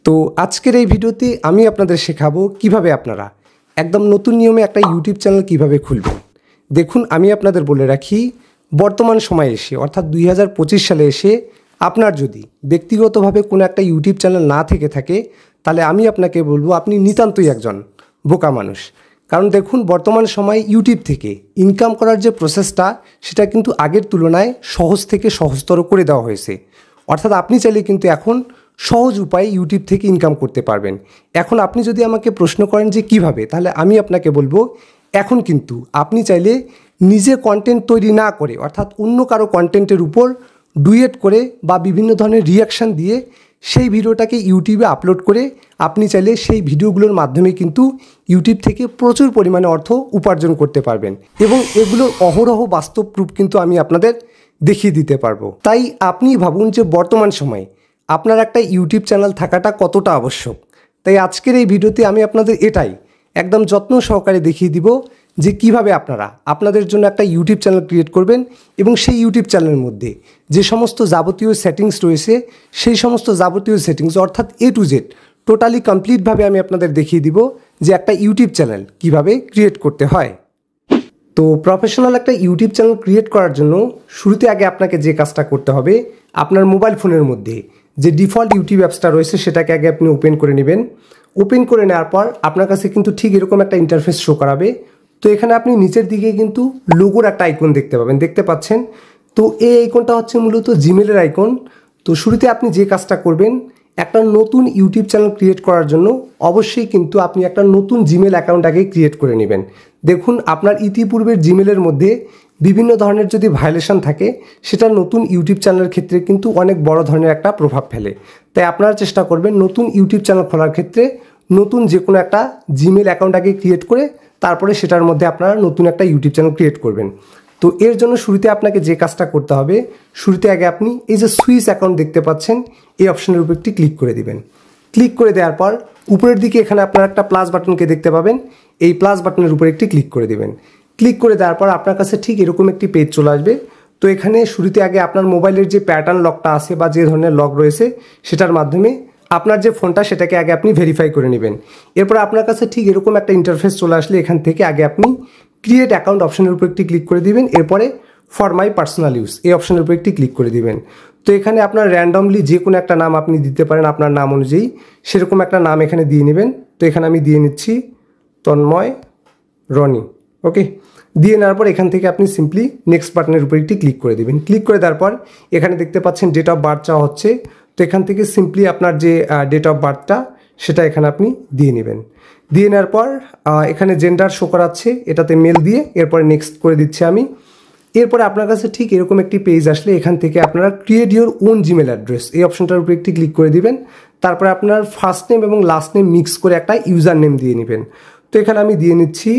তো আজকের এই ভিডিওতে আমি আপনাদের শেখাবো কিভাবে আপনারা একদম নতুন নিয়মে একটা ইউটিউব চ্যানেল কিভাবে খুলবেন। দেখুন, আমি আপনাদের বলে রাখি, বর্তমান সময়ে এসে অর্থাৎ 2025 সালে এসে আপনার যদি ব্যক্তিগতভাবে কোনো একটা ইউটিউব চ্যানেল না থেকে থাকে, তাহলে আমি আপনাকে বলবো আপনি নিতান্তই একজন বোকা মানুষ। কারণ দেখুন, বর্তমান সময়ে ইউটিউব থেকে ইনকাম করার যে প্রসেসটা, সেটা কিন্তু আগের তুলনায় সহজ থেকে সহজতর করে দেওয়া হয়েছে। অর্থাৎ আপনি চাইলে কিন্তু এখন সহজ উপায়ে ইউটিউব থেকে ইনকাম করতে পারবেন। এখন আপনি যদি আমাকে প্রশ্ন করেন যে কিভাবে, তাহলে আমি আপনাকে বলবো এখন কিন্তু আপনি চাইলে নিজে কন্টেন্ট তৈরি না করে, অর্থাৎ অন্য কারো কন্টেন্টের উপর ডুয়েট করে বা বিভিন্ন ধরনের রিয়াকশান দিয়ে সেই ভিডিওটাকে ইউটিউবে আপলোড করে আপনি চাইলে সেই ভিডিওগুলোর মাধ্যমে কিন্তু ইউটিউব থেকে প্রচুর পরিমাণে অর্থ উপার্জন করতে পারবেন এবং এগুলোর অহরহ বাস্তব প্রুফ কিন্তু আমি আপনাদের দেখিয়ে দিতে পারবো। তাই আপনি ভাবুন যে বর্তমান সময়ে আপনার একটা ইউটিউব চ্যানেল থাকাটা কতটা আবশ্যক। তাই আজকের এই ভিডিওতে আমি আপনাদের এটাই একদম যত্ন সহকারে দেখিয়ে দিব যে কিভাবে আপনারা আপনাদের জন্য একটা ইউটিউব চ্যানেল ক্রিয়েট করবেন এবং সেই ইউটিউব চ্যানেলের মধ্যে যে সমস্ত যাবতীয় সেটিংস রয়েছে, সেই সমস্ত যাবতীয় সেটিংস অর্থাৎ A to Z টোটালি কমপ্লিটভাবে আমি আপনাদের দেখিয়ে দিব যে একটা ইউটিউব চ্যানেল কিভাবে ক্রিয়েট করতে হয়। তো প্রফেশনাল একটা ইউটিউব চ্যানেল ক্রিয়েট করার জন্য শুরুতে আগে আপনাকে যে কাজটা করতে হবে, আপনার মোবাইল ফোনের মধ্যে যে ডিফল্ট ইউটিউব অ্যাপসটা রয়েছে সেটাকে আগে আপনি ওপেন করে নেবেন। ওপেন করে নেওয়ার পর আপনার কাছে কিন্তু ঠিক এরকম একটা ইন্টারফেস শো করাবে। তো এখানে আপনি নিচের দিকে কিন্তু লোগোর একটা আইকন দেখতে পাবেন, দেখতে পাচ্ছেন। তো এই আইকনটা হচ্ছে মূলত জিমেলের আইকন। তো শুরুতে আপনি যে কাজটা করবেন, একটা নতুন ইউটিউব চ্যানেল ক্রিয়েট করার জন্য অবশ্যই কিন্তু আপনি একটা নতুন জিমেল অ্যাকাউন্ট আগে ক্রিয়েট করে নেবেন। দেখুন, আপনার ইতিপূর্বের জিমেলের মধ্যে বিভিন্ন ধরনের যদি ভায়োলেশন থাকে, সেটা নতুন ইউটিউব চ্যানেলের ক্ষেত্রে কিন্তু অনেক বড় ধরনের একটা প্রভাব ফেলে। তাই আপনারা চেষ্টা করবেন নতুন ইউটিউব চ্যানেল খোলার ক্ষেত্রে নতুন যে কোনো একটা জিমেল অ্যাকাউন্ট আগে ক্রিয়েট করে তারপরে সেটার মধ্যে আপনারা নতুন একটা ইউটিউব চ্যানেল ক্রিয়েট করবেন। তো এর জন্য শুরুতে আপনাকে যে কাজটা করতে হবে, শুরুতে আগে আপনি এই যে সুইচ অ্যাকাউন্ট দেখতে পাচ্ছেন, এই অপশনের উপর একটি ক্লিক করে দিবেন। ক্লিক করে দেওয়ার পর উপরের দিকে এখানে আপনারা একটা প্লাস বাটনকে দেখতে পাবেন, এই প্লাস বাটনের উপর একটি ক্লিক করে দিবেন। ক্লিক করে দেওয়ার পর আপনার কাছে ঠিক এরকম একটি পেজ চলে আসবে। তো এখানে শুরুতে আগে আপনার মোবাইলের যে প্যাটার্ন লকটা আছে বা যে ধরনের লক রয়েছে, সেটার মাধ্যমে আপনার যে ফোনটা সেটাকে আগে আপনি ভেরিফাই করে নেবেন। এরপর আপনার কাছে ঠিক এরকম একটা ইন্টারফেস চলে আসলে এখান থেকে আগে আপনি ক্রিয়েট অ্যাকাউন্ট অপশনের উপর একটি ক্লিক করে দিবেন। এরপরে ফর মাই পার্সোনাল ইউজ এই অপশনের উপর একটি ক্লিক করে দিবেন। তো এখানে আপনার র্যান্ডমলি যে কোনো একটা নাম আপনি দিতে পারেন আপনার নাম অনুযায়ী, সেরকম একটা নাম এখানে দিয়ে নেবেন। তো এখানে আমি দিয়ে নিচ্ছি তন্ময় রনি। ওকে, দিয়ে নেওয়ার পর এখান থেকে আপনি সিম্পলি নেক্সট বাটনের উপর একটি ক্লিক করে দেবেন। ক্লিক করে দেওয়ার পর এখানে দেখতে পাচ্ছেন ডেট অফ বার্থ চাওয়া হচ্ছে। তো এখান থেকে সিম্পলি আপনার যে ডেট অফ বার্থটা সেটা এখানে আপনি দিয়ে নেবেন। দিয়ে নেওয়ার পর এখানে জেন্ডার শো করাচ্ছে, এটাতে মেল দিয়ে এরপরে নেক্সট করে দিচ্ছি আমি। এরপরে আপনার কাছে ঠিক এরকম একটি পেজ আসলে এখান থেকে আপনারা create your own Gmail address এই অপশনটার উপর একটি ক্লিক করে দিবেন। তারপরে আপনার ফার্স্ট নেম এবং লাস্ট নেম মিক্স করে একটা ইউজার নেম দিয়ে নেবেন। তো এখানে আমি দিয়ে নিচ্ছি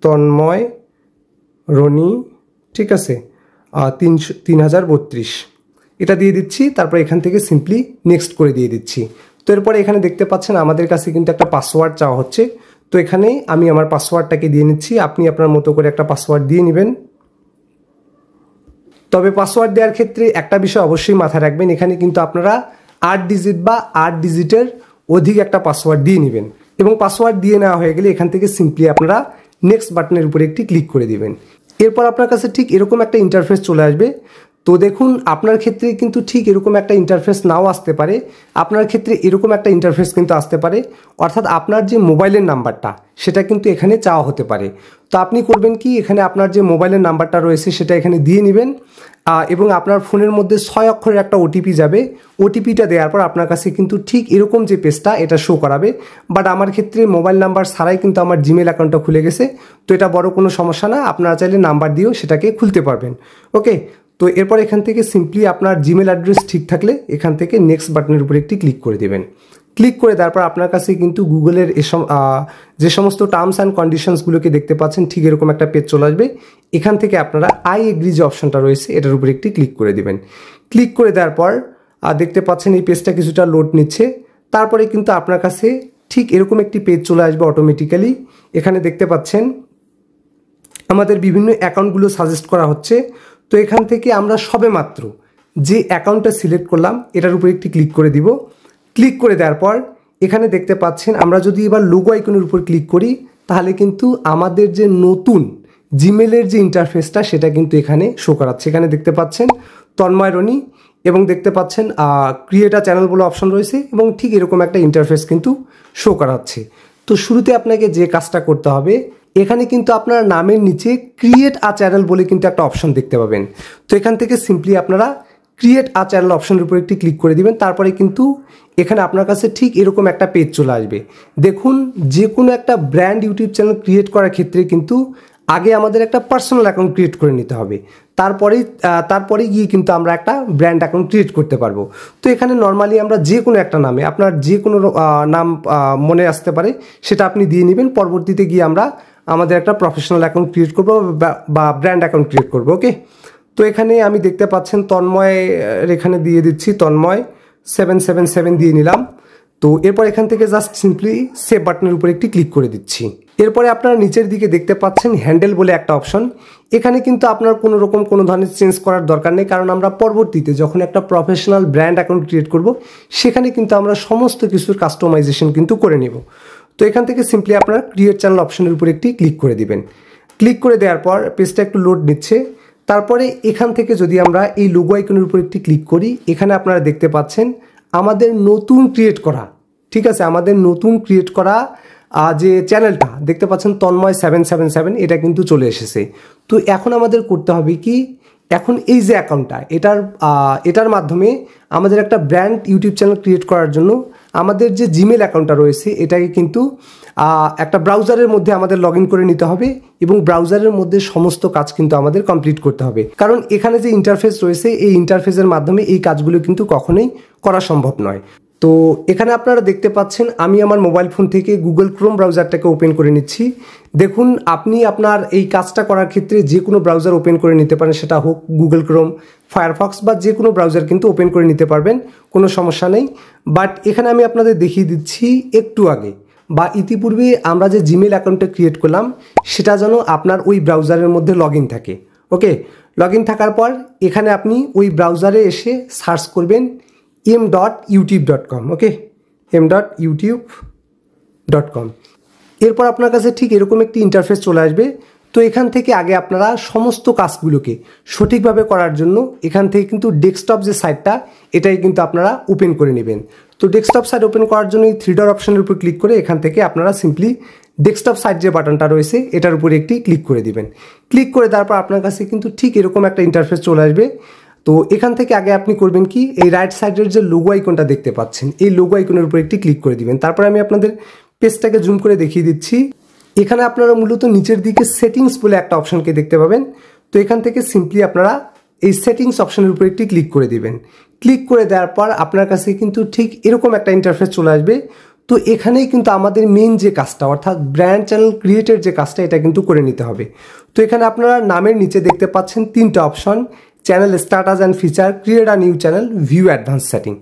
তন্ময় রনি, ঠিক আছে, 3032 এটা দিয়ে দিচ্ছি। তারপর এখান থেকে সিম্পলি নেক্সট করে দিয়ে দিচ্ছি। তো এরপরে এখানে দেখতে পাচ্ছেন আমাদের কাছে কিন্তু একটা পাসওয়ার্ড চাওয়া হচ্ছে। তো এখানে আমি আমার পাসওয়ার্ডটাকে দিয়ে নিচ্ছি, আপনি আপনার মতো করে একটা পাসওয়ার্ড দিয়ে নেবেন। তবে পাসওয়ার্ড দেওয়ার ক্ষেত্রে একটা বিষয় অবশ্যই মাথায় রাখবেন, এখানে কিন্তু আপনারা 8 ডিজিট বা 8 ডিজিটের অধিক একটা পাসওয়ার্ড দিয়ে নেবেন এবং পাসওয়ার্ড দিয়ে নেওয়া হয়ে গেলে এখান থেকে সিম্পলি আপনারা নেক্সট বাটনের উপরে একটি ক্লিক করে দিবেন। এরপর আপনার কাছে ঠিক এরকম একটা ইন্টারফেস চলে আসবে। তো দেখুন, আপনার ক্ষেত্রে কিন্তু ঠিক এরকম একটা ইন্টারফেস নাও আসতে পারে, আপনার ক্ষেত্রে এরকম একটা ইন্টারফেস কিন্তু আসতে পারে। অর্থাৎ আপনার যে মোবাইলের নাম্বারটা সেটা কিন্তু এখানে চাওয়া হতে পারে। তো আপনি করবেন কি, এখানে আপনার যে মোবাইলের নাম্বারটা রয়েছে সেটা এখানে দিয়ে নেবেন এবং আপনার ফোনের মধ্যে 6 অক্ষরের একটা ওটিপি যাবে। ওটিপিটা দেওয়ার পর আপনার কাছে কিন্তু ঠিক এরকম যে পেজটা এটা শো করাবে। বাট আমার ক্ষেত্রে মোবাইল নাম্বার ছাড়াই কিন্তু আমার জিমেল অ্যাকাউন্টটা খুলে গেছে। তো এটা বড় কোনো সমস্যা না, আপনারা চাইলে নাম্বার দিয়েও সেটাকে খুলতে পারবেন। ওকে, তো এরপর এখান থেকে সিম্পলি আপনার জিমেল অ্যাড্রেস ঠিক থাকলে এখান থেকে নেক্সট বাটনের উপরে একটি ক্লিক করে দেবেন। ক্লিক করে তারপর আপনার কাছে কিন্তু গুগলের যে সমস্ত টার্মস অ্যান্ড কন্ডিশনসগুলোকে দেখতে পাচ্ছেন, ঠিক এরকম একটা পেজ চলে আসবে। এখান থেকে আপনারা আই এগ্রি যে অপশনটা রয়েছে এটার উপরে একটি ক্লিক করে দেবেন। ক্লিক করে দেওয়ার পর দেখতে পাচ্ছেন এই পেজটা কিছুটা লোড নিচ্ছে। তারপরে কিন্তু আপনার কাছে ঠিক এরকম একটি পেজ চলে আসবে অটোমেটিক্যালি। এখানে দেখতে পাচ্ছেন আমাদের বিভিন্ন অ্যাকাউন্টগুলো সাজেস্ট করা হচ্ছে। তো এখান থেকে আমরা সবেমাত্র যে অ্যাকাউন্টটা সিলেক্ট করলাম এটার উপরে একটি ক্লিক করে দিব। ক্লিক করে দেওয়ার পর এখানে দেখতে পাচ্ছেন আমরা যদি এবার লোগো আইকনের উপর ক্লিক করি তাহলে কিন্তু আমাদের যে নতুন জিমেলের যে ইন্টারফেসটা সেটা কিন্তু এখানে শো করাচ্ছে। এখানে দেখতে পাচ্ছেন তন্ময় রনি এবং দেখতে পাচ্ছেন ক্রিয়েট আ চ্যানেল বলে অপশন রয়েছে এবং ঠিক এরকম একটা ইন্টারফেস কিন্তু শো করাচ্ছে। তো শুরুতে আপনাকে যে কাজটা করতে হবে, এখানে কিন্তু আপনার নামের নিচে ক্রিয়েট আ চ্যানেল বলে কিন্তু একটা অপশন দেখতে পাবেন। তো এখান থেকে সিম্পলি আপনারা ক্রিয়েট আ চ্যানেল অপশনের উপর একটি ক্লিক করে দিবেন। তারপরে কিন্তু এখানে আপনার কাছে ঠিক এরকম একটা পেজ চলে আসবে। দেখুন, যে কোনো একটা ব্র্যান্ড ইউটিউব চ্যানেল ক্রিয়েট করার ক্ষেত্রে কিন্তু আগে আমাদের একটা পার্সোনাল অ্যাকাউন্ট ক্রিয়েট করে নিতে হবে, তারপরে গিয়ে কিন্তু আমরা একটা ব্র্যান্ড অ্যাকাউন্ট ক্রিয়েট করতে পারবো। তো এখানে নর্মালি আমরা যে কোনো একটা নামে, আপনার যে কোনো নাম মনে আসতে পারে সেটা আপনি দিয়ে নেবেন। পরবর্তীতে গিয়ে আমরা আমাদের একটা প্রফেশনাল অ্যাকাউন্ট ক্রিয়েট করবো বা ব্র্যান্ড অ্যাকাউন্ট ক্রিয়েট করবো। ওকে, তো এখানে আমি দেখতে পাচ্ছেন তন্ময়, এখানে দিয়ে দিচ্ছি তন্ময় 777 দিয়ে নিলাম। তো এরপর এখান থেকে জাস্ট সিম্পলি সেভ বাটনের উপর একটি ক্লিক করে দিচ্ছি। এরপরে আপনারা নিচের দিকে দেখতে পাচ্ছেন হ্যান্ডেল বলে একটা অপশন। এখানে কিন্তু আপনার কোনো ধরনের চেঞ্জ করার দরকার নেই, কারণ আমরা পরবর্তীতে যখন একটা প্রফেশনাল ব্র্যান্ড অ্যাকাউন্ট ক্রিয়েট করব সেখানে কিন্তু আমরা সমস্ত কিছুর কাস্টমাইজেশন কিন্তু করে নেব। তো এখান থেকে সিম্পলি আপনারা ক্রিয়েট চ্যানেল অপশনের উপর একটি ক্লিক করে দিবেন। ক্লিক করে দেওয়ার পর পেজটা একটু লোড নিচ্ছে। তারপরে এখান থেকে যদি আমরা এই লোগো আইকনের উপর একটি ক্লিক করি, এখানে আপনারা দেখতে পাচ্ছেন আমাদের নতুন ক্রিয়েট করা, ঠিক আছে, আমাদের নতুন ক্রিয়েট করা যে চ্যানেলটা দেখতে পাচ্ছেন তন্ময় 777, এটা কিন্তু চলে এসেছে। তো এখন আমাদের করতে হবে কি, এখন এই যে অ্যাকাউন্টটা এটার মাধ্যমে আমাদের একটা ব্র্যান্ড ইউটিউব চ্যানেল ক্রিয়েট করার জন্য আমাদের যে জিমেল অ্যাকাউন্টটা রয়েছে এটাকে কিন্তু একটা ব্রাউজারের মধ্যে আমাদের লগ ইন করে নিতে হবে এবং ব্রাউজারের মধ্যে সমস্ত কাজ কিন্তু আমাদের কমপ্লিট করতে হবে, কারণ এখানে যে ইন্টারফেস রয়েছে এই ইন্টারফেসের মাধ্যমে এই কাজগুলো কিন্তু কখনোই করা সম্ভব নয়। তো এখানে আপনারা দেখতে পাচ্ছেন আমি আমার মোবাইল ফোন থেকে গুগল ক্রোম ব্রাউজারটাকে ওপেন করে নিচ্ছি। দেখুন, আপনি আপনার এই কাজটা করার ক্ষেত্রে যে কোনো ব্রাউজার ওপেন করে নিতে পারেন, সেটা হোক গুগল ক্রোম, ফায়ারফক্স বা যে কোনো ব্রাউজার কিন্তু ওপেন করে নিতে পারবেন, কোনো সমস্যা নেই। বাট এখানে আমি আপনাদের দেখিয়ে দিচ্ছি একটু আগে বা ইতিপূর্বে আমরা যে জিমেল অ্যাকাউন্টটা ক্রিয়েট করলাম সেটা যেন আপনার ওই ব্রাউজারের মধ্যে লগ ইন থাকে। ওকে, লগ ইন থাকার পর এখানে আপনি ওই ব্রাউজারে এসে সার্চ করবেন m.youtube.com। ওকে, m.youtube.com। এরপর আপনার কাছে ঠিক এরকম একটি ইন্টারফেস চলে আসবে। তো এখান থেকে আগে আপনারা সমস্ত কাজগুলোকে সঠিকভাবে করার জন্য এখান থেকে কিন্তু ডেস্কটপ যে সাইটটা এটাই কিন্তু আপনারা ওপেন করে নেবেন। তো ডেস্কটপ সাইট ওপেন করার জন্য এই 3 ডট অপশনের উপর ক্লিক করে এখান থেকে আপনারা সিম্পলি ডেস্কটপ সাইট যে বাটনটা রয়েছে এটার উপরে একটি ক্লিক করে দিবেন। ক্লিক করে তারপর আপনার কাছে কিন্তু ঠিক এরকম একটা ইন্টারফেস চলে আসবে। তো এখান থেকে আগে আপনি করবেন কি, এই রাইট সাইডের যে লোগো আইকনটা দেখতে পাচ্ছেন এই লোগো আইকনের উপর একটি ক্লিক করে দিবেন। তারপর আমি আপনাদের পেজটাকে জুম করে দেখিয়ে দিচ্ছি। এখানে আপনারা মূলত নিচের দিকে সেটিংস বলে একটা অপশনকে দেখতে পাবেন। তো এখান থেকে সিম্পলি আপনারা এই সেটিংস অপশনের উপর একটি ক্লিক করে দিবেন। ক্লিক করে দেওয়ার পর আপনার কাছে কিন্তু ঠিক এরকম একটা ইন্টারফেস চলে আসবে। তো এখানেই কিন্তু আমাদের মেন যে কাজটা অর্থাৎ ব্র্যান্ড চ্যানেল ক্রিয়েটের যে কাজটা এটা কিন্তু করে নিতে হবে। তো এখানে আপনারা নামের নিচে দেখতে পাচ্ছেন 3টা option, channel status and feature, create a new channel, view advance setting.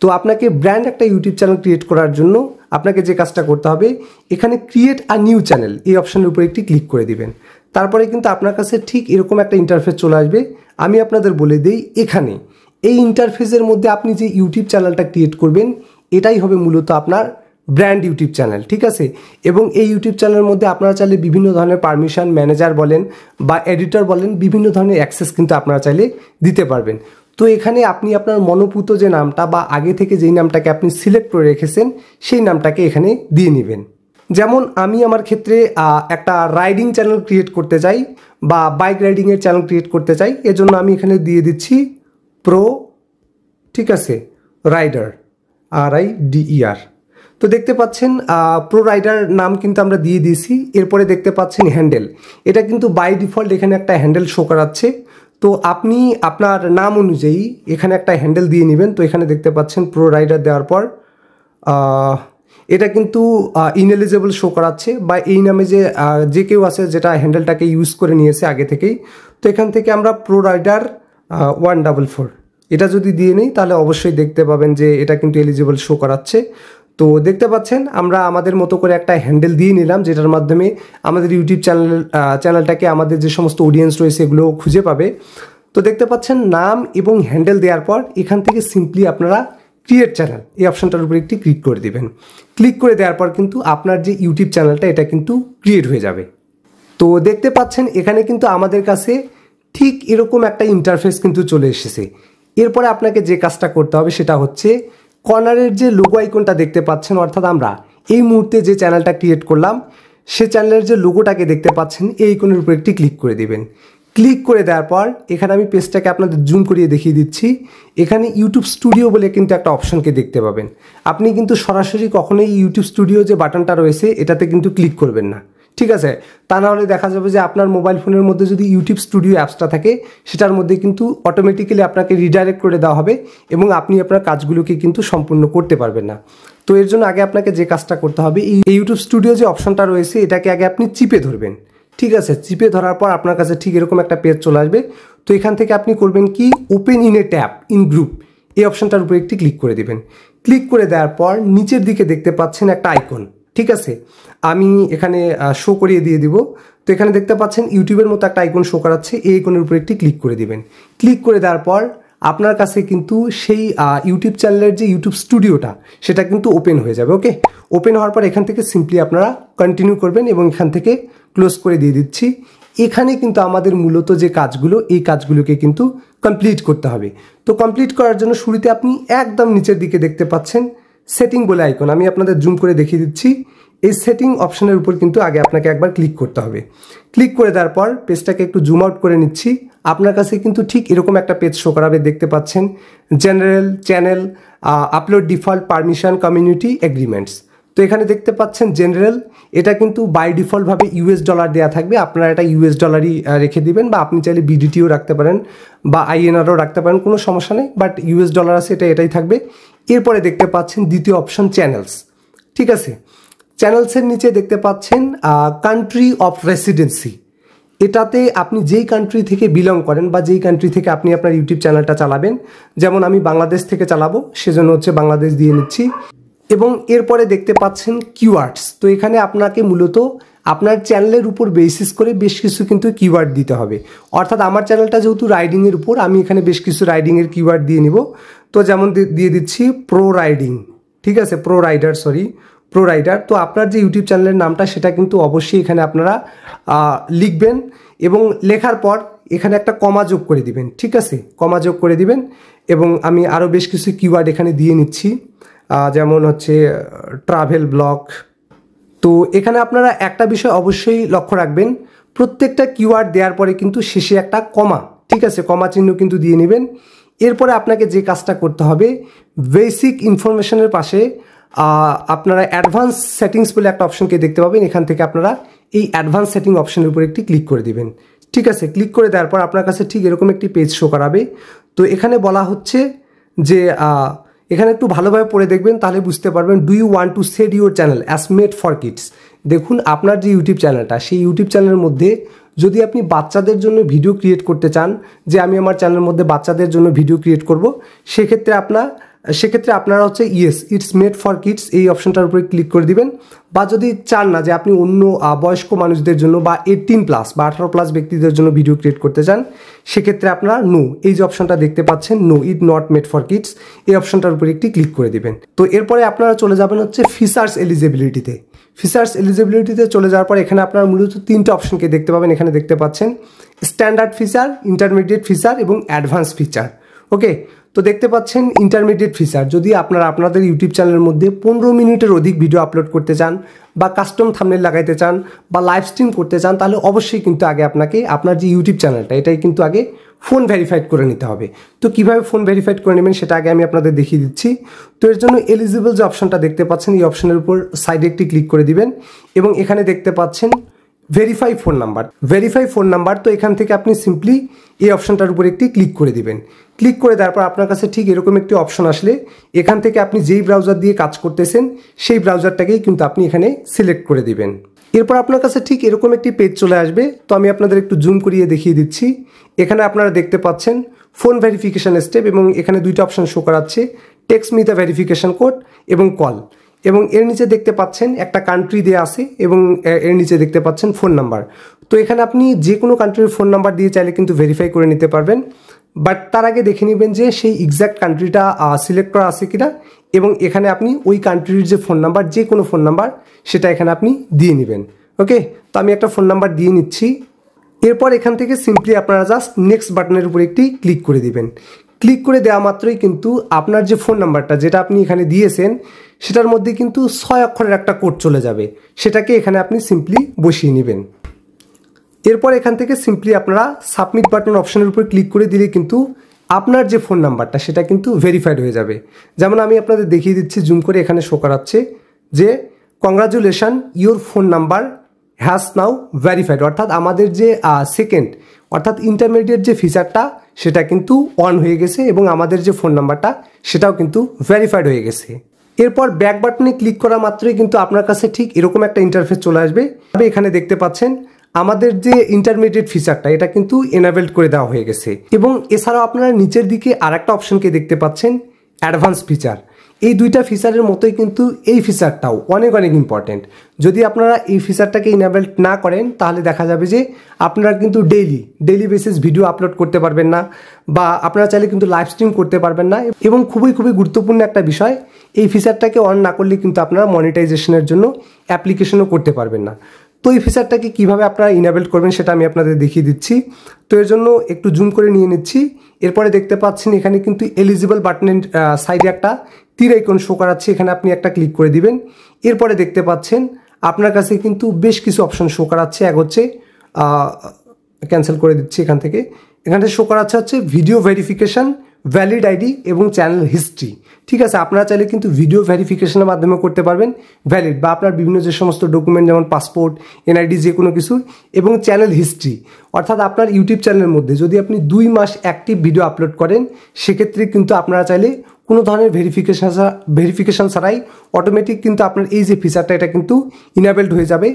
তো আপনাকে ব্র্যান্ড একটা ইউটিউব চ্যানেল ক্রিয়েট করার জন্য আপনাকে যে কাজটা করতে হবে, এখানে ক্রিয়েট আ নিউ চ্যানেল এই অপশনের উপর একটি ক্লিক করে দিবেন। তারপরে কিন্তু আপনার কাছে ঠিক এরকম একটা ইন্টারফেস চলে আসবে। আমি আপনাদের বলে দিই, এখানে এই ইন্টারফেসের মধ্যে আপনি যে ইউটিউব চ্যানেলটা ক্রিয়েট করবেন এটাই হবে মূলত আপনার ব্র্যান্ড ইউটিউব চ্যানেল, ঠিক আছে। এবং এই ইউটিউব চ্যানেলের মধ্যে আপনারা চাইলে বিভিন্ন ধরনের পারমিশন, ম্যানেজার বলেন বা এডিটর বলেন, বিভিন্ন ধরনের অ্যাক্সেস কিন্তু আপনারা চাইলে দিতে পারবেন। তো এখানে আপনি আপনার মনোপুত যে নামটা বা আগে থেকে যেই নামটাকে আপনি সিলেক্ট করে রেখেছেন সেই নামটাকে এখানে দিয়ে নেবেন। যেমন আমি আমার ক্ষেত্রে একটা রাইডিং চ্যানেল ক্রিয়েট করতে চাই বা বাইক রাইডিংয়ের চ্যানেল ক্রিয়েট করতে চাই, এজন্য আমি এখানে দিয়ে দিচ্ছি প্রো, ঠিক আছে, রাইডার, RIDER। তো দেখতে পাচ্ছেন প্রো রাইডার নাম কিন্তু আমরা দিয়ে দিয়েছি। এরপরে দেখতে পাচ্ছেন হ্যান্ডেল, এটা কিন্তু বাই ডিফল্ট এখানে একটা হ্যান্ডেল শো করাচ্ছে। তো আপনি আপনার নাম অনুযায়ী এখানে একটা হ্যান্ডেল দিয়ে নেবেন। তো এখানে দেখতে পাচ্ছেন প্রো রাইডার দেওয়ার পর এটা কিন্তু ইনএলিজেবল শো করাচ্ছে বা এই নামে যে কেউ আছে যেটা হ্যান্ডেলটাকে ইউজ করে নিয়েছে আগে থেকেই। তো এখান থেকে আমরা প্রো রাইডার 144 এটা যদি দিয়ে নিই তাহলে অবশ্যই দেখতে পাবেন যে এটা কিন্তু এলিজিবল শো করাচ্ছে। তো দেখতে পাচ্ছেন আমরা আমাদের মতো করে একটা হ্যান্ডেল দিয়ে নিলাম, যেটার মাধ্যমে আমাদের ইউটিউব চ্যানেলটাকে আমাদের যে সমস্ত অডিয়েন্স রয়েছে এগুলো খুঁজে পাবে। তো দেখতে পাচ্ছেন নাম এবং হ্যান্ডেল দেওয়ার পর এখান থেকে সিম্পলি আপনারা ক্রিয়েট চ্যানেল এই অপশনটার উপর একটি ক্লিক করে দিবেন। ক্লিক করে দেওয়ার পর কিন্তু আপনার যে ইউটিউব চ্যানেলটা এটা কিন্তু ক্রিয়েট হয়ে যাবে। তো দেখতে পাচ্ছেন এখানে কিন্তু আমাদের কাছে ঠিক এরকম একটা ইন্টারফেস কিন্তু চলে এসেছে। এরপরে আপনাকে যে কাজটা করতে হবে সেটা হচ্ছে কর্নারের যে লোগো আইকনটা দেখতে পাচ্ছেন, অর্থাৎ আমরা এই মুহূর্তে যে চ্যানেলটা ক্রিয়েট করলাম সে চ্যানেলের যে লোগোটাকে দেখতে পাচ্ছেন এই আইকনের উপর একটি ক্লিক করে দিবেন। ক্লিক করে দেওয়ার পর এখানে আমি পেজটাকে আপনাদের জুম করিয়ে দেখিয়ে দিচ্ছি। এখানে ইউটিউব স্টুডিও বলে কিন্তু একটা অপশনকে দেখতে পাবেন। আপনি কিন্তু সরাসরি কখনোই ইউটিউব স্টুডিও যে বাটনটা রয়েছে এটাতে কিন্তু ক্লিক করবেন না, ঠিক আছে? তা না হলে দেখা যাবে যে আপনার মোবাইল ফোনের মধ্যে যদি ইউটিউব স্টুডিও অ্যাপসটা থাকে সেটার মধ্যে কিন্তু অটোমেটিক্যালি আপনাকে রিডাইরেক্ট করে দেওয়া হবে এবং আপনি আপনার কাজগুলোকে কিন্তু সম্পূর্ণ করতে পারবেন না। তো এর জন্য আগে আপনাকে যে কাজটা করতে হবে, এই ইউটিউব স্টুডিও যে অপশনটা রয়েছে এটাকে আগে আপনি চিপে ধরবেন, ঠিক আছে? চিপে ধরার পর আপনার কাছে ঠিক এরকম একটা পেজ চলে আসবে। তো এখান থেকে আপনি করবেন কি, open in a tab in group এই অপশনটার উপরে একটি ক্লিক করে দিবেন। ক্লিক করে দেওয়ার পর নিচের দিকে দেখতে পাচ্ছেন একটা আইকন, ঠিক আছে? আমি এখানে শো করিয়ে দিয়ে দিব। তো এখানে দেখতে পাচ্ছেন ইউটিউবের মতো একটা আইকন শো করাচ্ছে, এই আইকনের উপরে একটি ক্লিক করে দিবেন। ক্লিক করে দেওয়ার পর আপনার কাছে কিন্তু সেই ইউটিউব চ্যানেলের যে ইউটিউব স্টুডিওটা সেটা কিন্তু ওপেন হয়ে যাবে। ওকে, ওপেন হওয়ার পর এখান থেকে সিম্পলি আপনারা কন্টিনিউ করবেন এবং এখান থেকে ক্লোজ করে দিয়ে দিচ্ছি। এখানে কিন্তু আমাদের মূলত যে কাজগুলো এই কাজগুলোকে কিন্তু কমপ্লিট করতে হবে। তো কমপ্লিট করার জন্য শুরুতে আপনি একদম নিচের দিকে দেখতে পাচ্ছেন সেটিং বলে আইকন, আমি আপনাদের জুম করে দেখিয়ে দিচ্ছি। এই সেটিং অপশনের উপর কিন্তু আগে আপনাকে একবার ক্লিক করতে হবে। ক্লিক করে দেওয়ার পর পেজটাকে একটু জুম আউট করে নিচ্ছি। আপনার কাছে কিন্তু ঠিক এরকম একটা পেজ শো করাবে, দেখতে পাচ্ছেন general, channel, upload default, permission, community, agreements. তো এখানে দেখতে পাচ্ছেন জেনারেল, এটা কিন্তু বাই ডিফল্টভাবে ইউএস ডলার দেওয়া থাকবে, আপনারা এটা ইউএস ডলারই রেখে দিবেন, বা আপনি চাইলে বিডিটিও রাখতে পারেন বা আইএনআরও রাখতে পারেন, কোনো সমস্যা নেই, বাট ইউএস ডলার আছে এটাই থাকবে। এরপরে দেখতে পাচ্ছেন দ্বিতীয় অপশন চ্যানেলস, ঠিক আছে? চ্যানেলসের নিচে দেখতে পাচ্ছেন কান্ট্রি অফ রেসিডেন্সি। এটাতে আপনি যেই কান্ট্রি থেকে বিলং করেন বা যেই কান্ট্রি থেকে আপনি আপনার ইউটিউব চ্যানেলটা চালাবেন, যেমন আমি বাংলাদেশ থেকে চালাবো সেজন্য হচ্ছে বাংলাদেশ দিয়ে নিচ্ছি। এবং এরপরে দেখতে পাচ্ছেন কিওয়ার্ডস। তো এখানে আপনাকে মূলত আপনার চ্যানেলের উপর বেসিস করে বেশ কিছু কিন্তু কিওয়ার্ড দিতে হবে, অর্থাৎ আমার চ্যানেলটা যেহেতু রাইডিংয়ের উপর, আমি এখানে বেশ কিছু রাইডিংয়ের কিওয়ার্ড দিয়ে নিব। তো যেমন দিয়ে দিচ্ছি প্রো রাইডিং, ঠিক আছে? Pro rider. তো আপনার যে ইউটিউব চ্যানেলের নামটা সেটা কিন্তু অবশ্যই এখানে আপনারা লিখবেন এবং লেখার পর এখানে একটা কমা যোগ করে দিবেন, ঠিক আছে? কমা যোগ করে দিবেন এবং আমি আরও বেশ কিছু কিওয়ার্ড এখানে দিয়ে নিচ্ছি, যেমন হচ্ছে ট্রাভেল ব্লগ। তো এখানে আপনারা একটা বিষয় অবশ্যই লক্ষ্য রাখবেন, প্রত্যেকটা কিওয়ার্ড দেওয়ার পরে কিন্তু শেষে একটা কমা, ঠিক আছে? কমা চিহ্ন কিন্তু দিয়ে নেবেন। এরপরে আপনাকে যে কাজটা করতে হবে, বেসিক ইনফরমেশনের পাশে আপনারা অ্যাডভান্স সেটিংস বলে একটা অপশনকে দেখতে পাবেন, এখান থেকে আপনারা এই অ্যাডভান্স সেটিং অপশনের উপর একটি ক্লিক করে দিবেন, ঠিক আছে? ক্লিক করে দেওয়ার পর আপনার কাছে ঠিক এরকম একটি পেজ শো করাবে। তো এখানে বলা হচ্ছে যে এখানে একটু ভালোভাবে পড়ে দেখবেন, তাহলে বুঝতে পারবেন। Do you want to set your channel as made for kids. দেখুন আপনার যে ইউটিউব চ্যানেলটা, সেই ইউটিউব চ্যানেলের মধ্যে যদি আপনি বাচ্চাদের জন্য ভিডিও ক্রিয়েট করতে চান, যে আমি আমার চ্যানেলের মধ্যে বাচ্চাদের জন্য ভিডিও ক্রিয়েট করব, সেক্ষেত্রে আপনারা হচ্ছে yes it's made for kids এই অপশনটার উপরে ক্লিক করে দিবেন। বা যদি চান না যে আপনি অন্য বয়স্ক মানুষদের জন্য বা 18+ বা 18+ ব্যক্তিদের জন্য ভিডিও ক্রিয়েট করতে চান, সেক্ষেত্রে আপনারা নো, এই যে অপশনটা দেখতে পাচ্ছেন no it not made for kids, এই অপশনটার উপরে একটি ক্লিক করে দিবেন। তো এরপরে আপনারা চলে যাবেন হচ্ছে ফিচার্স এলিজিবিলিটিতে। ফিচার্স এলিজিবিলিটিতে চলে যাওয়ার পর এখানে আপনারা মূলত তিনটে অপশনকে দেখতে পাবেন। এখানে দেখতে পাচ্ছেন স্ট্যান্ডার্ড ফিচার, ইন্টারমিডিয়েট ফিচার এবং অ্যাডভান্স ফিচার। ওকে, তো দেখতে পাচ্ছেন ইন্টারমিডিয়েট ফিচার, যদি আপনারা আপনাদের ইউটিউব চ্যানেলের মধ্যে 15 মিনিটের অধিক ভিডিও আপলোড করতে চান বা কাস্টম থাম্বনেল লাগাইতে চান বা লাইভ স্ট্রিম করতে চান, তাহলে অবশ্যই কিন্তু আগে আপনাকে আপনার যে ইউটিউব চ্যানেলটা এটাই কিন্তু আগে ফোন ভেরিফাইড করে নিতে হবে। তো কীভাবে ফোন ভেরিফাইড করে নেবেন সেটা আগে আমি আপনাদের দেখিয়ে দিচ্ছি। তো এর জন্য এলিজিবল যে অপশনটা দেখতে পাচ্ছেন এই অপশনের উপর সাইডে একটি ক্লিক করে দিবেন এবং এখানে দেখতে পাচ্ছেন ভেরিফাই ফোন নাম্বার। তো এখান থেকে আপনি সিম্পলি এই অপশনটার উপর একটি ক্লিক করে দিবেন। ক্লিক করে দেওয়ার পর আপনার কাছে ঠিক এরকম একটি অপশন আসলে এখান থেকে আপনি যেই ব্রাউজার দিয়ে কাজ করতেছেন সেই ব্রাউজারটাকেই কিন্তু আপনি এখানে সিলেক্ট করে দিবেন। এরপর আপনার কাছে ঠিক এরকম একটি পেজ চলে আসবে। তো আমি আপনাদের একটু জুম করিয়ে দেখিয়ে দিচ্ছি। এখানে আপনারা দেখতে পাচ্ছেন ফোন ভেরিফিকেশন স্টেপ এবং এখানে দুইটা অপশন শো করাচ্ছে, text me the verification code এবং কল। এবং এর নিচে দেখতে পাচ্ছেন একটা কান্ট্রি দেওয়া আছে এবং এর নিচে দেখতে পাচ্ছেন ফোন নাম্বার। তো এখানে আপনি যে কোনো কান্ট্রির ফোন নাম্বার দিয়ে চাইলে কিন্তু ভেরিফাই করে নিতে পারবেন। বাট তার আগে দেখে নেবেন যে সেই এক্স্যাক্ট কান্ট্রিটা সিলেক্ট করা আছে কিনা, এবং এখানে আপনি ওই কান্ট্রির যে ফোন নাম্বার, যে কোনো ফোন নাম্বার সেটা এখানে আপনি দিয়ে নেবেন। ওকে, তো আমি একটা ফোন নাম্বার দিয়ে নিচ্ছি। এরপর এখান থেকে সিম্পলি আপনারা জাস্ট নেক্সট বাটনের উপর একটি ক্লিক করে দিবেন। ক্লিক করে দেওয়া মাত্রই কিন্তু আপনার যে ফোন নাম্বারটা যেটা আপনি এখানে দিয়েছেন সেটার মধ্যে কিন্তু 6 অক্ষরের একটা কোড চলে যাবে, সেটাকে এখানে আপনি সিম্পলি বসিয়ে নেবেন। এরপর এখান থেকে সিম্পলি আপনারা সাবমিট বাটন অপশনের উপর ক্লিক করে দিলে কিন্তু আপনার যে ফোন নাম্বারটা সেটা কিন্তু ভেরিফাইড হয়ে যাবে। যেমন আমি আপনাদের দেখিয়ে দিচ্ছি, জুম করে এখানে শো করাচ্ছে যে congratulation, your phone number has now verified, অর্থাৎ আমাদের যে সেকেন্ড অর্থাৎ ইন্টারমিডিয়েট যে ফিচারটা সেটা কিন্তু অন হয়ে গেছে এবং আমাদের যে ফোন নাম্বারটা সেটাও কিন্তু ভেরিফাইড হয়ে গেছে। এরপর ব্যাক বাটনে ক্লিক করা মাত্রই কিন্তু আপনার কাছে ঠিক এরকম একটা ইন্টারফেস চলে আসবে। এখানে দেখতে পাচ্ছেন আমাদের যে ইন্টারমিডিয়েট ফিচারটা এটা কিন্তু এনাবেলড করে দেওয়া হয়ে গেছে, এবং এছাড়াও আপনারা নিচের দিকে আরেকটা অপশনকে দেখতে পাচ্ছেন অ্যাডভান্স ফিচার। এই দুইটা ফিচারের মতোই কিন্তু এই ফিচারটাও অনেক অনেক ইম্পর্টেন্ট। যদি আপনারা এই ফিচারটাকে ইনেবল না করেন তাহলে দেখা যাবে যে আপনারা কিন্তু ডেইলি বেসিস ভিডিও আপলোড করতে পারবেন না, বা আপনারা চাইলে কিন্তু লাইভ স্ট্রিম করতে পারবেন না। এবং খুবই গুরুত্বপূর্ণ একটা বিষয়, এই ফিচারটাকে অন না করলে কিন্তু আপনারা মনিটাইজেশনের জন্য অ্যাপ্লিকেশনও করতে পারবেন না। তো এই ফিচারটাকে কীভাবে আপনারা ইনেবল করবেন সেটা আমি আপনাদের দেখিয়ে দিচ্ছি। তো এর জন্য একটু জুম করে নিয়ে নিচ্ছি। এরপরে দেখতে পাচ্ছেন এখানে কিন্তু এলিজিবল বাটনের সাইডে একটা তীর আইকন শো করাচ্ছে, এখানে আপনি একটা ক্লিক করে দিবেন। এরপরে দেখতে পাচ্ছেন আপনার কাছে কিন্তু বেশ কিছু অপশন শো করাচ্ছে। এক হচ্ছে ক্যান্সেল করে দিচ্ছি এখানে শো করাচ্ছে হচ্ছে ভিডিও ভেরিফিকেশন, ভ্যালিড আইডি এবং চ্যানেল হিস্ট্রি। ঠিক আছে, আপনারা চাইলে কিন্তু ভিডিও ভেরিফিকেশনের মাধ্যমে করতে পারবেন ভ্যালিড, বা আপনার বিভিন্ন যে সমস্ত ডকুমেন্ট যেমন পাসপোর্ট, এনআইডি, যে কোনো কিছু, এবং চ্যানেল হিস্ট্রি অর্থাৎ আপনার ইউটিউব চ্যানেলের মধ্যে যদি আপনি 2 মাস অ্যাক্টিভ ভিডিও আপলোড করেন সেক্ষেত্রে কিন্তু আপনারা চাইলে কোনো ধরনের ভেরিফিকেশন ছাড়াই অটোমেটিক কিন্তু আপনার এই যে ফিচারটা এটা কিন্তু ইনেবলড হয়ে যাবে।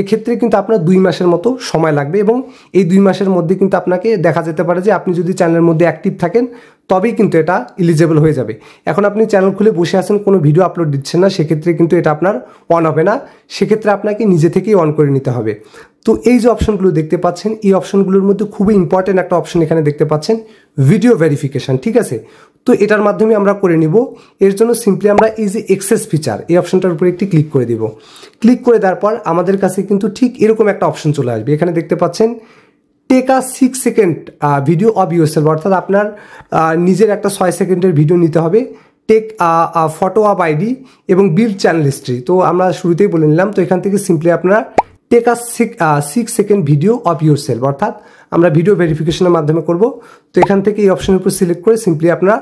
এক্ষেত্রে কিন্তু আপনার 2 মাসের মতো সময় লাগবে, এবং এই 2 মাসের মধ্যে কিন্তু আপনাকে দেখা যেতে পারে যে আপনি যদি চ্যানেলের মধ্যে অ্যাক্টিভ থাকেন তবেই কিন্তু এটা এলিজেবল হয়ে যাবে। এখন আপনি চ্যানেল খুলে বসে আছেন, কোনো ভিডিও আপলোড দিচ্ছেন না, সেক্ষেত্রে কিন্তু এটা আপনার অন হবে না, সেক্ষেত্রে আপনাকে নিজে থেকেই অন করে নিতে হবে। তো এই যে অপশনগুলো দেখতে পাচ্ছেন এই অপশনগুলোর মধ্যে খুবই ইম্পর্টেন্ট একটা অপশন এখানে দেখতে পাচ্ছেন ভিডিও ভেরিফিকেশন। ঠিক আছে, তো এটার মাধ্যমে আমরা করে নিব। এর জন্য সিম্পলি আমরা এই যে এক্সেস ফিচার এই অপশনটার উপরে একটি ক্লিক করে দিব। ক্লিক করে দেওয়ার পর আমাদের কাছে কিন্তু ঠিক এরকম একটা অপশন চলে আসবে। এখানে দেখতে পাচ্ছেন take a 6 second video of yourself, অর্থাৎ আপনার নিজের একটা 6 সেকেন্ডের ভিডিও নিতে হবে, টেক ফটো অফ আইডি এবং বিল্ড চ্যানেল হিস্ট্রি। তো আমরা শুরুতেই বলে নিলাম। তো এখান থেকে সিম্পলি আপনারা take a 6 second video of yourself, অর্থাৎ আমরা ভিডিও ভেরিফিকেশনের মাধ্যমে করব। তো এখান থেকে এই অপশনের উপর সিলেক্ট করে সিম্পলি আপনারা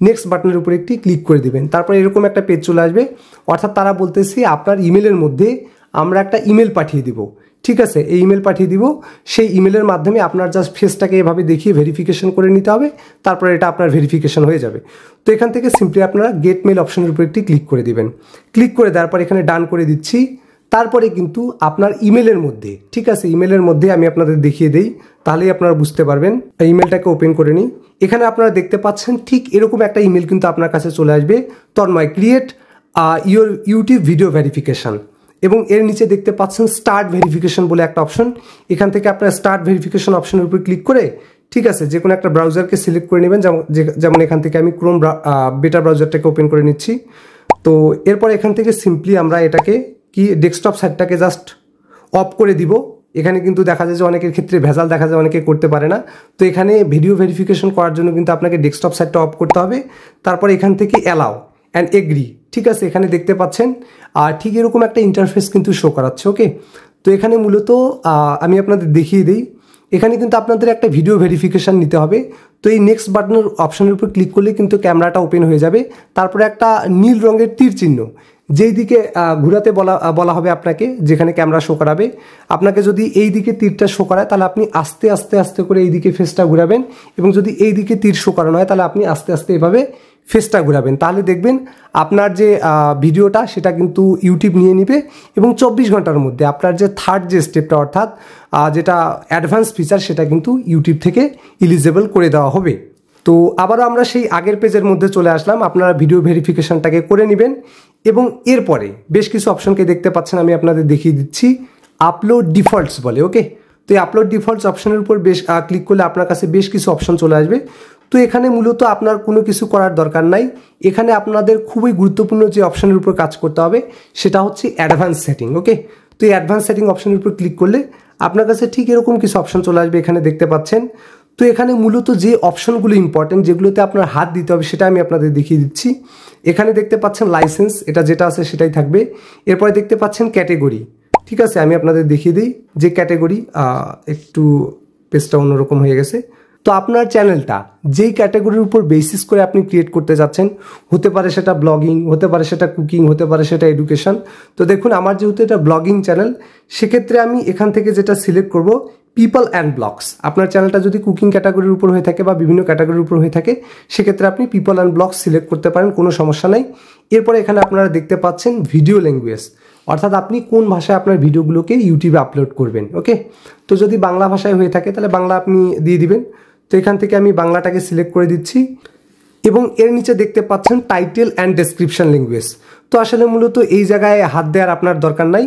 নেক্সট বাটনের উপর একটি ক্লিক করে দিবেন। তারপর এরকম একটা পেজ চলে আসবে, অর্থাৎ তারা বলতেছি আপনার ইমেলের মধ্যে আমরা একটা ইমেল পাঠিয়ে দিব। ঠিক আছে, এই ইমেল পাঠিয়ে দিব, সেই ইমেলের মাধ্যমে আপনার জাস্ট ফেসটাকে এভাবে দেখিয়ে ভেরিফিকেশন করে নিতে হবে, তারপরে এটা আপনার ভেরিফিকেশন হয়ে যাবে। তো এখান থেকে সিম্পলি আপনারা গেট মেল অপশনের উপর একটি ক্লিক করে দিবেন। ক্লিক করে দেওয়ার পর এখানে ডান করে দিচ্ছি। তারপরে কিন্তু আপনার ইমেলের মধ্যে, ঠিক আছে, ইমেলের মধ্যে আমি আপনাদের দেখিয়ে দেই, তাহলেই আপনারা বুঝতে পারবেন। ইমেলটাকে ওপেন করে নিই। এখানে আপনারা দেখতে পাচ্ছেন ঠিক এরকম একটা ইমেল কিন্তু আপনার কাছে চলে আসবে, Tonmoy create your YouTube video verification, এবং এর নিচে দেখতে পাচ্ছেন স্টার্ট ভেরিফিকেশন বলে একটা অপশন। এখান থেকে আপনারা স্টার্ট ভেরিফিকেশন অপশনের উপর ক্লিক করে, ঠিক আছে, যে কোনো একটা ব্রাউজারকে সিলেক্ট করে নেবেন। যেমন এখান থেকে আমি ক্রোম বেটা ব্রাউজারটাকে ওপেন করে নিচ্ছি। তো এরপর এখান থেকে সিম্পলি আমরা এটাকে ডেস্কটপ সাইটটাকে জাস্ট অফ করে দিব। এখানে কিন্তু দেখা যায় যে অনেকের ক্ষেত্রে ভেজাল দেখা যায়, অনেকে করতে পারে না। তো এখানে ভিডিও ভেরিফিকেশন করার জন্য কিন্তু আপনাকে ডেস্কটপ সাইটটা অফ করতে হবে। তারপর এখান থেকে অ্যালাউ অ্যান্ড এগ্রি, ঠিক আছে, এখানে দেখতে পাচ্ছেন আর ঠিক এরকম একটা ইন্টারফেস কিন্তু শো করাচ্ছে। ওকে, তো এখানে মূলত আমি আপনাদের দেখিয়ে দিই, এখানে কিন্তু আপনাদের একটা ভিডিও ভেরিফিকেশান নিতে হবে। তো এই নেক্সট বাটনের অপশনের উপর ক্লিক করলে কিন্তু ক্যামেরাটা ওপেন হয়ে যাবে। তারপরে একটা নীল রঙের তীর চিহ্ন যেই দিকে ঘোরাতে বলা হবে আপনাকে, যেখানে ক্যামেরা শো করাবে, আপনাকে যদি এই দিকে তীরটা শো করায় তাহলে আপনি আস্তে আস্তে আস্তে করে এই দিকে ফেসটা ঘুরাবেন, এবং যদি এই দিকে তীর শো করানো হয় তাহলে আপনি আস্তে আস্তে এভাবে ফেসটা ঘুরাবেন। তাহলে দেখবেন আপনার যে ভিডিওটা সেটা কিন্তু ইউটিউব নিয়ে নিবে, এবং 24 ঘন্টার মধ্যে আপনার যে থার্ড যে স্টেপটা অর্থাৎ যেটা অ্যাডভান্স ফিচার সেটা কিন্তু ইউটিউব থেকে এলিজেবল করে দেওয়া হবে। তো আবারও আমরা সেই আগের পেজের মধ্যে চলে আসলাম। আপনারা ভিডিও ভেরিফিকেশনটাকে করে নেবেন, এবং এরপরে বেশ কিছু অপশনকে দেখতে পাচ্ছেন, আমি আপনাদের দেখিয়ে দিচ্ছি। আপলোড ডিফল্টস বলে। ওকে, তো এই আপলোড ডিফল্টস অপশনের উপর ক্লিক করলে আপনার কাছে বেশ কিছু অপশন চলে আসবে। তো এখানে মূলত আপনার কোনো কিছু করার দরকার নাই। এখানে আপনাদের খুবই গুরুত্বপূর্ণ যে অপশানের উপর কাজ করতে হবে সেটা হচ্ছে অ্যাডভান্স সেটিং। ওকে, তো এই অ্যাডভান্স সেটিং অপশানের উপর ক্লিক করলে আপনার কাছে ঠিক এরকম কিছু অপশান চলে আসবে, এখানে দেখতে পাচ্ছেন। তো এখানে মূলত যে অপশানগুলো ইম্পর্টেন্ট, যেগুলোতে আপনার হাত দিতে হবে সেটা আমি আপনাদের দেখিয়ে দিচ্ছি। এখানে দেখতে পাচ্ছেন লাইসেন্স, এটা যেটা আছে সেটাই থাকবে। এরপরে দেখতে পাচ্ছেন ক্যাটেগরি, ঠিক আছে, আমি আপনাদের দেখিয়ে দিই যে ক্যাটেগরি, একটু পেজটা অন্যরকম হয়ে গেছে। তো আপনার চ্যানেলটা যেই ক্যাটাগরির উপর বেসিস করে আপনি ক্রিয়েট করতে যাচ্ছেন, হতে পারে সেটা ব্লগিং, হতে পারে সেটা কুকিং, হতে পারে সেটা এডুকেশন। তো দেখুন আমার যেহেতু এটা ব্লগিং চ্যানেল, সেক্ষেত্রে আমি এখান থেকে যেটা সিলেক্ট করব পিপল অ্যান্ড ব্লগস। আপনার চ্যানেলটা যদি কুকিং ক্যাটাগরির উপর হয়ে থাকে বা বিভিন্ন ক্যাটাগরির উপর হয়ে থাকে, সেক্ষেত্রে আপনি পিপল অ্যান্ড ব্লগস সিলেক্ট করতে পারেন, কোনো সমস্যা নাই। এরপরে এখানে আপনারা দেখতে পাচ্ছেন ভিডিও ল্যাঙ্গুয়েজ, অর্থাৎ আপনি কোন ভাষায় আপনার ভিডিওগুলোকে ইউটিউবে আপলোড করবেন। ওকে, তো যদি বাংলা ভাষায় হয়ে থাকে তাহলে বাংলা আপনি দিয়ে দিবেন। তো এখান থেকে আমি বাংলাটাকে সিলেক্ট করে দিচ্ছি এবং এর নিচে দেখতে পাচ্ছেন টাইটেল অ্যান্ড ডেসক্রিপশন ল্যাঙ্গুয়েজ। তো আসলে মূলত এই জায়গায় হাত দেওয়ার আপনার দরকার নাই,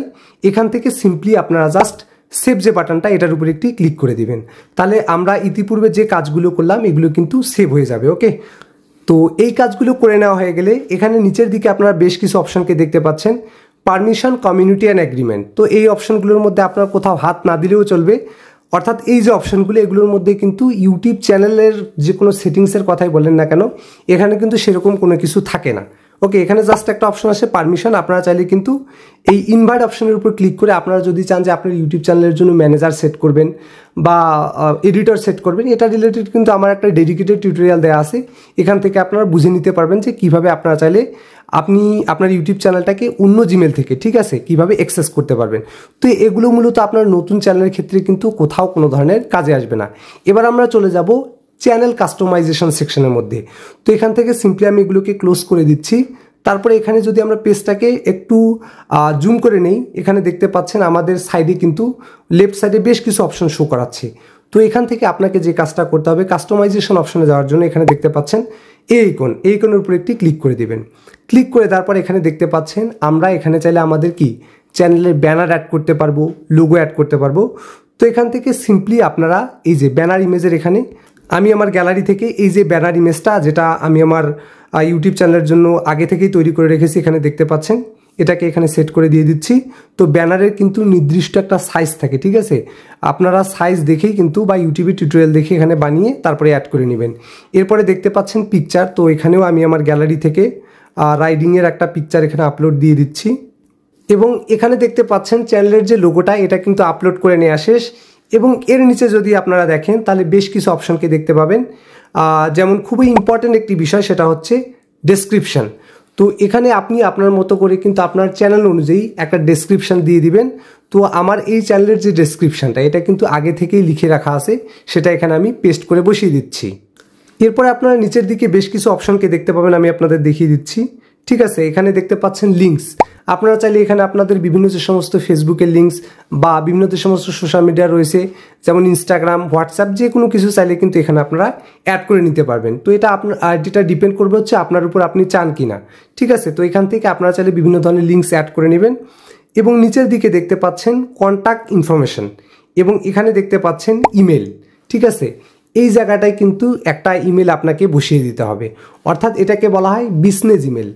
এখান থেকে সিম্পলি আপনারা জাস্ট সেভ যে বাটনটা এটার উপর একটি ক্লিক করে দিবেন, তাহলে আমরা ইতিপূর্বে যে কাজগুলো করলাম এগুলো কিন্তু সেভ হয়ে যাবে। ওকে, তো এই কাজগুলো করে নেওয়া হয়ে গেলে এখানে নিচের দিকে আপনারা বেশ কিছু অপশনকে দেখতে পাচ্ছেন, পারমিশন, কমিউনিটি অ্যান্ড এগ্রিমেন্ট। তো এই অপশনগুলোর মধ্যে আপনার কোথাও হাত না দিলেও চলবে, অর্থাৎ এই যে অপশনগুলো এগুলোর মধ্যে কিন্তু ইউটিউব চ্যানেলের যে কোনো সেটিংসের কথাই বলেন না কেন, এখানে কিন্তু সেরকম কোনো কিছু থাকে না। ওকে, এখানে জাস্ট একটা অপশন আছে পারমিশন। আপনারা চাইলে কিন্তু এই ইনভাইট অপশনের উপর ক্লিক করে আপনারা যদি চান যে আপনার ইউটিউব চ্যানেলের জন্য ম্যানেজার সেট করবেন বা এডিটর সেট করবেন, এটা রিলেটেড কিন্তু আমার একটা ডেডিকেটেড টিউটোরিয়াল দেওয়া আছে, এখান থেকে আপনারা বুঝে নিতে পারবেন যে কীভাবে আপনারা চাইলে আপনি আপনার ইউটিউব চ্যানেলটাকে অন্য জিমেল থেকে, ঠিক আছে, কীভাবে অ্যাক্সেস করতে পারবেন। তো এগুলো মূলত আপনার নতুন চ্যানেলের ক্ষেত্রে কিন্তু কোথাও কোনো ধরনের কাজে আসবে না। এবার আমরা চলে যাব চ্যানেল কাস্টমাইজেশন সেকশনের মধ্যে। তো এখান থেকে সিম্পলি আমি এগুলোকে ক্লোজ করে দিচ্ছি। তারপরে এখানে যদি আমরা পেজটাকে একটু জুম করে নেই, এখানে দেখতে পাচ্ছেন আমাদের সাইডে কিন্তু লেফট সাইডে বেশ কিছু অপশন শো করাচ্ছে। তো এখান থেকে আপনাকে যে কাজটা করতে হবে, কাস্টমাইজেশন অপশনে যাওয়ার জন্য এখানে দেখতে পাচ্ছেন এই আইকনের উপর একটি ক্লিক করে দিবেন। ক্লিক করে তারপর এখানে দেখতে পাচ্ছেন আমরা এখানে চাইলে আমাদের কি চ্যানেলের ব্যানার অ্যাড করতে পারবো, লোগো অ্যাড করতে পারবো। তো এখান থেকে সিম্পলি আপনারা এই যে ব্যানার ইমেজের এখানে আমি আমার গ্যালারি থেকে এই যে ব্যানার ইমেজটা, যেটা আমি আমার ইউটিউব চ্যানেলের জন্য আগে থেকেই তৈরি করে রেখেছি, এখানে দেখতে পাচ্ছেন, এটাকে এখানে সেট করে দিয়ে দিচ্ছি। তো ব্যানারের কিন্তু নির্দিষ্ট একটা সাইজ থাকে, ঠিক আছে, আপনারা সাইজ দেখেই কিন্তু বা ইউটিউবের টিউটোরিয়াল দেখে এখানে বানিয়ে তারপরে অ্যাড করে নেবেন। এরপরে দেখতে পাচ্ছেন পিকচার, তো এখানেও আমি আমার গ্যালারি থেকে রাইডিংয়ের একটা পিকচার এখানে আপলোড দিয়ে দিচ্ছি এবং এখানে দেখতে পাচ্ছেন চ্যানেলের যে লোগোটা এটা কিন্তু আপলোড করে নেওয়া শেষ। এবং এর নিচে যদি আপনারা দেখেন তাহলে বেশ কিছু অপশনকে দেখতে পাবেন, যেমন খুবই ইম্পর্ট্যান্ট একটি বিষয় সেটা হচ্ছে ডেসক্রিপশন। তো এখানে আপনি আপনার মতো করে কিন্তু আপনার চ্যানেল অনুযায়ী একটা ডেসক্রিপশন দিয়ে দিবেন। তো আমার এই চ্যানেলের যে ডেসক্রিপশনটা এটা কিন্তু আগে থেকেই লিখে রাখা আছে, সেটা এখানে আমি পেস্ট করে বসিয়ে দিচ্ছি। এরপরে আপনারা নিচের দিকে বেশ কিছু অপশনকে দেখতে পাবেন, আমি আপনাদের দেখিয়ে দিচ্ছি। ঠিক আছে, এখানে দেখতে পাচ্ছেন লিঙ্কস। আপনারা চাইলে এখানে আপনাদের বিভিন্ন যে সমস্ত ফেসবুকের লিঙ্কস বা বিভিন্ন যে সমস্ত সোশ্যাল মিডিয়া রয়েছে যেমন ইনস্টাগ্রাম, হোয়াটসঅ্যাপ, যে কোনো কিছু চাইলে কিন্তু এখানে আপনারা অ্যাড করে নিতে পারবেন। তো এটা আপনার যেটা ডিপেন্ড করবে হচ্ছে আপনার উপর আপনি চান কি না। ঠিক আছে, তো এখান থেকে আপনারা চাইলে বিভিন্ন ধরনের লিঙ্কস অ্যাড করে নেবেন। এবং নিচের দিকে দেখতে পাচ্ছেন কন্ট্যাক্ট ইনফরমেশন এবং এখানে দেখতে পাচ্ছেন ইমেল। ঠিক আছে, এই জায়গাটায় কিন্তু একটা ইমেল আপনাকে বসিয়ে দিতে হবে, অর্থাৎ এটাকে বলা হয় বিজনেস ইমেল।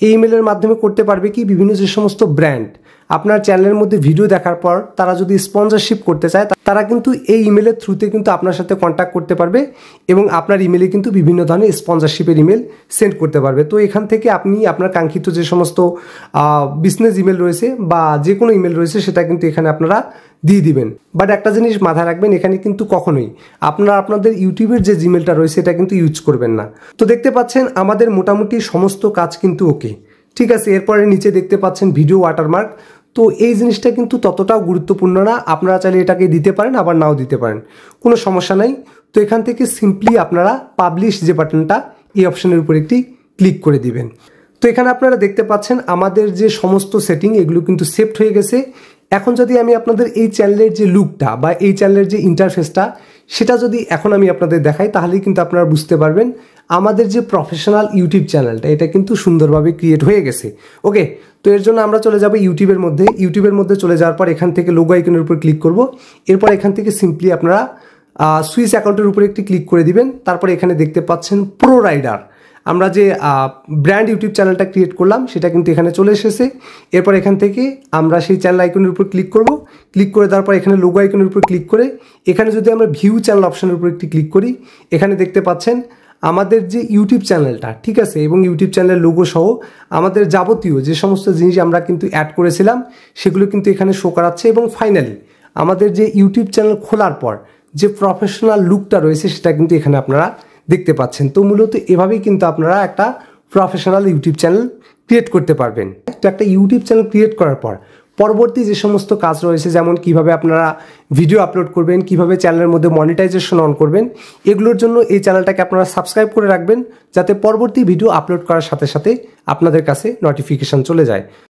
এই ইমেলের মাধ্যমে করতে পারবে কি, বিভিন্ন যে সমস্ত ব্র্যান্ড আপনার চ্যানেলের মধ্যে ভিডিও দেখার পর তারা যদি স্পন্সরশিপ করতে চায় তারা কিন্তু এই ইমেলের থ্রুতে কিন্তু আপনার সাথে কন্ট্যাক্ট করতে পারবে এবং আপনার ইমেলে কিন্তু বিভিন্ন ধরনের স্পন্সরশিপের ইমেল সেন্ড করতে পারবে। তো এখান থেকে আপনি আপনার কাঙ্ক্ষিত যে সমস্ত বিজনেস ইমেল রয়েছে বা যে কোনো ইমেল রয়েছে সেটা কিন্তু এখানে আপনারা দিয়ে দিবেন। বাট একটা জিনিস মাথায় রাখবেন, এখানে কিন্তু কখনোই আপনারা আপনাদের ইউটিউবের যে জিমেলটা রয়েছে এটা কিন্তু ইউজ করবেন না। তো দেখতে পাচ্ছেন আমাদের মোটামুটি সমস্ত কাজ কিন্তু ওকে। ঠিক আছে, এরপরে নিচে দেখতে পাচ্ছেন ভিডিও ওয়াটারমার্ক। তো এই জিনিসটা কিন্তু ততটাও গুরুত্বপূর্ণ না, আপনারা চাইলে এটাকে দিতে পারেন আবার নাও দিতে পারেন, কোনো সমস্যা নাই। তো এখান থেকে সিম্পলি আপনারা পাবলিশ যে বাটনটা এই অপশনের উপর একটি ক্লিক করে দিবেন। তো এখানে আপনারা দেখতে পাচ্ছেন আমাদের যে সমস্ত সেটিং এগুলো কিন্তু সেভড হয়ে গেছে। এখন যদি আমি আপনাদের এই চ্যানেলের যে লুকটা বা এই চ্যানেলের যে ইন্টারফেসটা সেটা যদি এখন আমি আপনাদের দেখাই তাহলেই কিন্তু আপনারা বুঝতে পারবেন আমাদের যে প্রফেশনাল ইউটিউব চ্যানেলটা এটা কিন্তু সুন্দরভাবে ক্রিয়েট হয়ে গেছে। ওকে, তো এর জন্য আমরা চলে যাব ইউটিউবের মধ্যে চলে যাওয়ার পর এখান থেকে লোগো আইকনের উপর ক্লিক করব। এরপর এখান থেকে সিম্পলি আপনারা সুইচ অ্যাকাউন্টের উপরে একটি ক্লিক করে দিবেন। তারপরে এখানে দেখতে পাচ্ছেন প্রো রাইডার, আমরা যে ব্র্যান্ড ইউটিউব চ্যানেলটা ক্রিয়েট করলাম সেটা কিন্তু এখানে চলে এসেছে। এরপর এখান থেকে আমরা সেই চ্যানেল আইকনের উপর ক্লিক করব। ক্লিক করে তারপর এখানে লোগো আইকনের উপর ক্লিক করে এখানে যদি আমরা ভিউ চ্যানেল অপশনের উপর একটি ক্লিক করি, এখানে দেখতে পাচ্ছেন আমাদের যে ইউটিউব চ্যানেলটা, ঠিক আছে, এবং ইউটিউব চ্যানেলের লোগো সহ আমাদের যাবতীয় যে সমস্ত জিনিস আমরা কিন্তু অ্যাড করেছিলাম সেগুলো কিন্তু এখানে শো করাচ্ছে। এবং ফাইনালি আমাদের যে ইউটিউব চ্যানেল খোলার পর যে প্রফেশনাল লুকটা রয়েছে সেটা কিন্তু এখানে আপনারা দেখতে পাচ্ছেন। তো মূলত এভাবেই কিন্তু আপনারা একটা প্রফেশনাল ইউটিউব চ্যানেল ক্রিয়েট করতে পারবেন। তো একটা ইউটিউব চ্যানেল ক্রিয়েট করার পর পরবর্তী যে সমস্ত কাজ রয়েছে, যেমন কিভাবে আপনারা ভিডিও আপলোড করবেন, কিভাবে চ্যানেলের মধ্যে মনিটাইজেশন অন করবেন, এগুলোর জন্য এই চ্যানেলটাকে আপনারা সাবস্ক্রাইব করে রাখবেন যাতে পরবর্তী ভিডিও আপলোড করার সাথে সাথে আপনাদের কাছে নোটিফিকেশান চলে যায়।